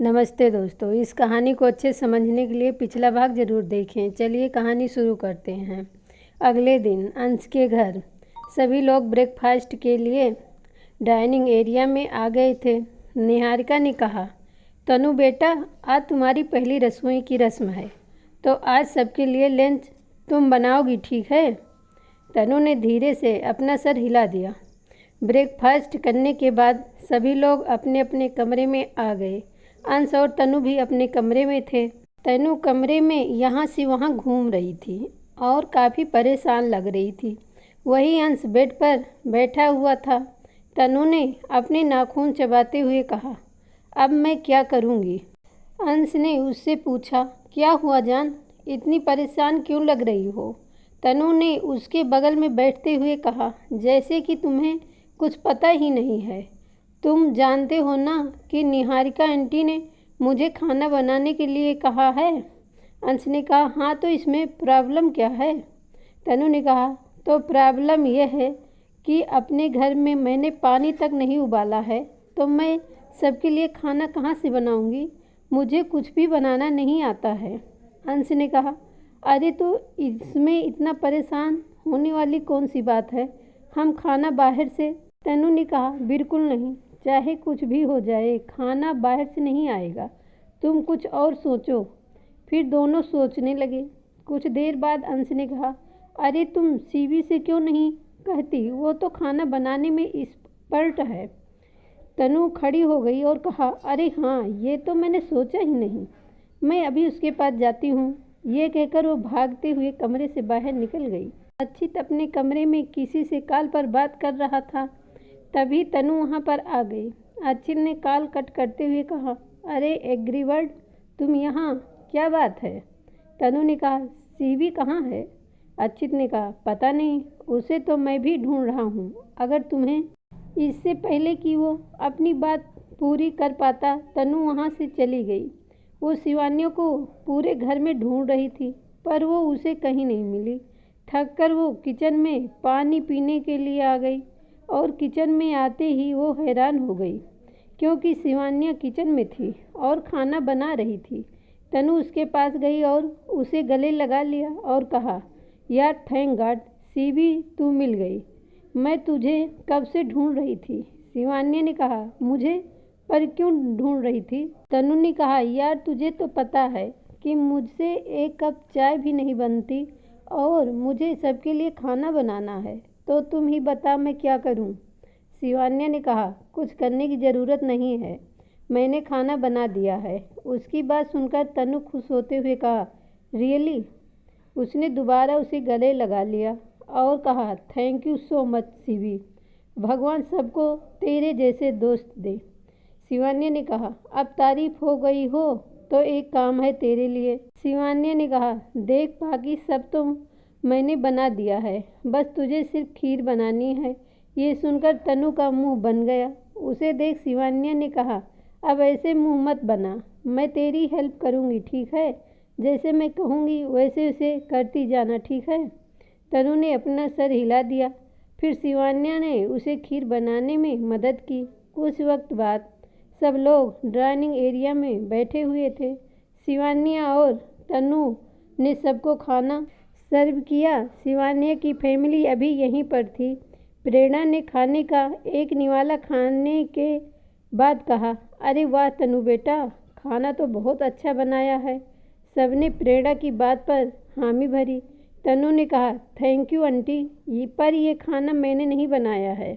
नमस्ते दोस्तों, इस कहानी को अच्छे समझने के लिए पिछला भाग ज़रूर देखें। चलिए कहानी शुरू करते हैं। अगले दिन अंश के घर सभी लोग ब्रेकफास्ट के लिए डाइनिंग एरिया में आ गए थे। निहारिका ने कहा, तनु बेटा, आज तुम्हारी पहली रसोई की रस्म है, तो आज सबके लिए लंच तुम बनाओगी, ठीक है? तनु ने धीरे से अपना सर हिला दिया। ब्रेकफास्ट करने के बाद सभी लोग अपने अपने कमरे में आ गए। अंश और तनु भी अपने कमरे में थे। तनु कमरे में यहाँ से वहाँ घूम रही थी और काफ़ी परेशान लग रही थी। वही अंश बेड पर बैठा हुआ था। तनु ने अपने नाखून चबाते हुए कहा, अब मैं क्या करूँगी? अंश ने उससे पूछा, क्या हुआ जान, इतनी परेशान क्यों लग रही हो? तनु ने उसके बगल में बैठते हुए कहा, जैसे कि तुम्हें कुछ पता ही नहीं है। तुम जानते हो ना कि निहारिका आंटी ने मुझे खाना बनाने के लिए कहा है। अंश ने कहा, हाँ, तो इसमें प्रॉब्लम क्या है? तनु ने कहा, तो प्रॉब्लम यह है कि अपने घर में मैंने पानी तक नहीं उबाला है, तो मैं सबके लिए खाना कहाँ से बनाऊंगी? मुझे कुछ भी बनाना नहीं आता है। अंश ने कहा, अरे तो इसमें इतना परेशान होने वाली कौन सी बात है, हम खाना बाहर से। तनु ने कहा, बिल्कुल नहीं, चाहे कुछ भी हो जाए, खाना बाहर से नहीं आएगा, तुम कुछ और सोचो। फिर दोनों सोचने लगे। कुछ देर बाद अंश ने कहा, अरे तुम सीवी से क्यों नहीं कहती, वो तो खाना बनाने में एक्सपर्ट है। तनु खड़ी हो गई और कहा, अरे हाँ, ये तो मैंने सोचा ही नहीं, मैं अभी उसके पास जाती हूँ। ये कहकर वो भागते हुए कमरे से बाहर निकल गई। अच्युत अपने कमरे में किसी से कॉल पर बात कर रहा था। तभी तनु वहाँ पर आ गई। अच्युत ने कॉल कट करते हुए कहा, अरे एग्रीवर्ड, तुम यहाँ, क्या बात है? तनु ने कहा, सीवी कहाँ है? अच्युत ने कहा, पता नहीं, उसे तो मैं भी ढूंढ रहा हूँ। अगर तुम्हें इससे पहले कि वो अपनी बात पूरी कर पाता, तनु वहाँ से चली गई। वो शिवान्या को पूरे घर में ढूंढ रही थी, पर वो उसे कहीं नहीं मिली। थक कर वो किचन में पानी पीने के लिए आ गई और किचन में आते ही वो हैरान हो गई, क्योंकि शिवान्या किचन में थी और खाना बना रही थी। तनु उसके पास गई और उसे गले लगा लिया और कहा, यार थैंक गॉड, सीवी तू मिल गई, मैं तुझे कब से ढूंढ रही थी। शिवान्या ने कहा, मुझे? पर क्यों ढूंढ रही थी? तनु ने कहा, यार तुझे तो पता है कि मुझसे एक कप चाय भी नहीं बनती और मुझे सबके लिए खाना बनाना है, तो तुम ही बता मैं क्या करूं? शिवान्या ने कहा, कुछ करने की ज़रूरत नहीं है, मैंने खाना बना दिया है। उसकी बात सुनकर तनु खुश होते हुए कहा, रियली? उसने दोबारा उसे गले लगा लिया और कहा, thank you so much CV, भगवान सबको तेरे जैसे दोस्त दे। शिवान्या ने कहा, अब तारीफ हो गई हो तो एक काम है तेरे लिए। शिवान्या ने कहा, देख, बाकी सब तो मैंने बना दिया है, बस तुझे सिर्फ खीर बनानी है। ये सुनकर तनु का मुंह बन गया। उसे देख शिवान्या ने कहा, अब ऐसे मुंह मत बना, मैं तेरी हेल्प करूँगी, ठीक है? जैसे मैं कहूँगी वैसे उसे करती जाना, ठीक है? तनु ने अपना सर हिला दिया। फिर शिवान्या ने उसे खीर बनाने में मदद की। कुछ वक्त बाद सब लोग डाइनिंग एरिया में बैठे हुए थे। शिवान्या और तनु ने सबको खाना सर्व किया। शिवान्या की फैमिली अभी यहीं पर थी। प्रेरणा ने खाने का एक निवाला खाने के बाद कहा, अरे वाह तनु बेटा, खाना तो बहुत अच्छा बनाया है। सबने प्रेरणा की बात पर हामी भरी। तनु ने कहा, थैंक यू आंटी, पर ये खाना मैंने नहीं बनाया है।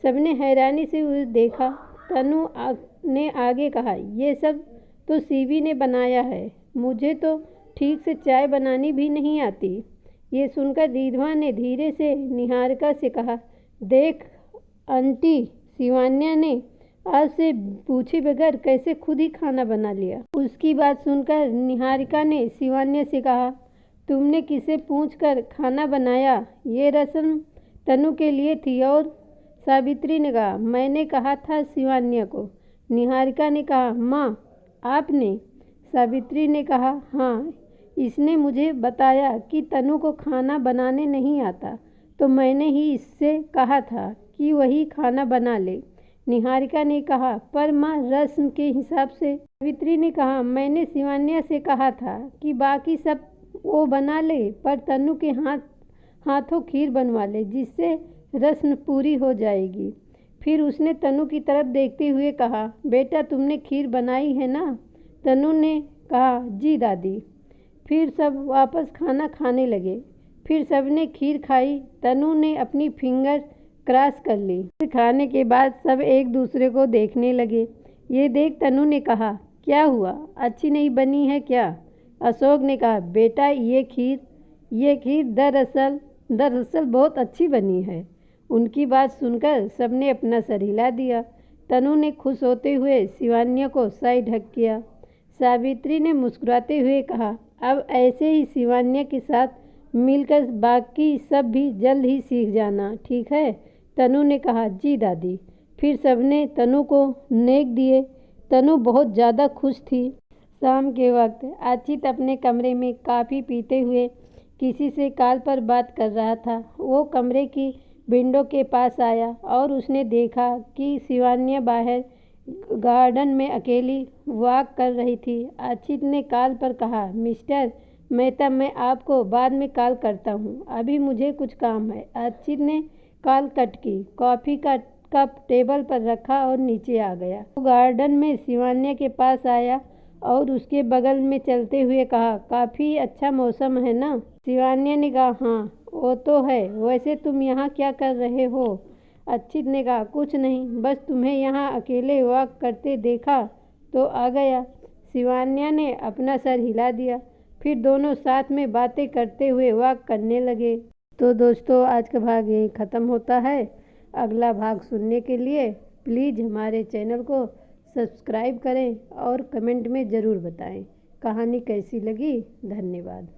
सबने हैरानी से उसे देखा। तनु ने आगे कहा, ये सब तो सीवी ने बनाया है, मुझे तो ठीक से चाय बनानी भी नहीं आती। ये सुनकर रिधवा ने धीरे से निहारिका से कहा, देख आंटी, शिवान्या ने आज से पूछे बगैर कैसे खुद ही खाना बना लिया। उसकी बात सुनकर निहारिका ने शिवान्या से कहा, तुमने किसे पूछकर खाना बनाया? ये रस्म तनु के लिए थी। और सावित्री ने कहा, मैंने कहा था शिवान्या को। निहारिका ने कहा, माँ आपने? सावित्री ने कहा, हाँ, इसने मुझे बताया कि तनु को खाना बनाने नहीं आता, तो मैंने ही इससे कहा था कि वही खाना बना ले। निहारिका ने कहा, पर माँ रस्म के हिसाब से सावित्री ने कहा, मैंने शिवान्या से कहा था कि बाकी सब वो बना ले, पर तनु के हाथों खीर बनवा ले, जिससे रस्म पूरी हो जाएगी। फिर उसने तनु की तरफ देखते हुए कहा, बेटा तुमने खीर बनाई है ना? तनु ने कहा, जी दादी। फिर सब वापस खाना खाने लगे। फिर सबने खीर खाई। तनु ने अपनी फिंगर क्रॉस कर ली। फिर खाने के बाद सब एक दूसरे को देखने लगे। ये देख तनु ने कहा, क्या हुआ, अच्छी नहीं बनी है क्या? अशोक ने कहा, बेटा ये खीर दरअसल बहुत अच्छी बनी है। उनकी बात सुनकर सबने अपना सर हिला दिया। तनु ने खुश होते हुए शिवान्या को साइड हक किया। सावित्री ने मुस्कुराते हुए कहा, अब ऐसे ही शिवान्या के साथ मिलकर बाकी सब भी जल्द ही सीख जाना, ठीक है? तनु ने कहा, जी दादी। फिर सबने तनु को नेक दिए। तनु बहुत ज़्यादा खुश थी। शाम के वक्त अचित अपने कमरे में कॉफ़ी पीते हुए किसी से कॉल पर बात कर रहा था। वो कमरे की विंडो के पास आया और उसने देखा कि शिवान्या बाहर गार्डन में अकेली वॉक कर रही थी। अचित ने कॉल पर कहा, मिस्टर मेहता, मैं आपको बाद में कॉल करता हूँ, अभी मुझे कुछ काम है। अचित ने कॉल कट की, कॉफ़ी का कप टेबल पर रखा और नीचे आ गया। वो गार्डन में शिवान्या के पास आया और उसके बगल में चलते हुए कहा, काफ़ी अच्छा मौसम है ना? शिवान्या ने कहा, हाँ वो तो है, वैसे तुम यहाँ क्या कर रहे हो? अचित ने कहा, कुछ नहीं, बस तुम्हें यहाँ अकेले वॉक करते देखा तो आ गया। शिवान्या ने अपना सर हिला दिया। फिर दोनों साथ में बातें करते हुए वॉक करने लगे। तो दोस्तों, आज का भाग यहीं ख़त्म होता है। अगला भाग सुनने के लिए प्लीज़ हमारे चैनल को सब्सक्राइब करें और कमेंट में ज़रूर बताएं कहानी कैसी लगी। धन्यवाद।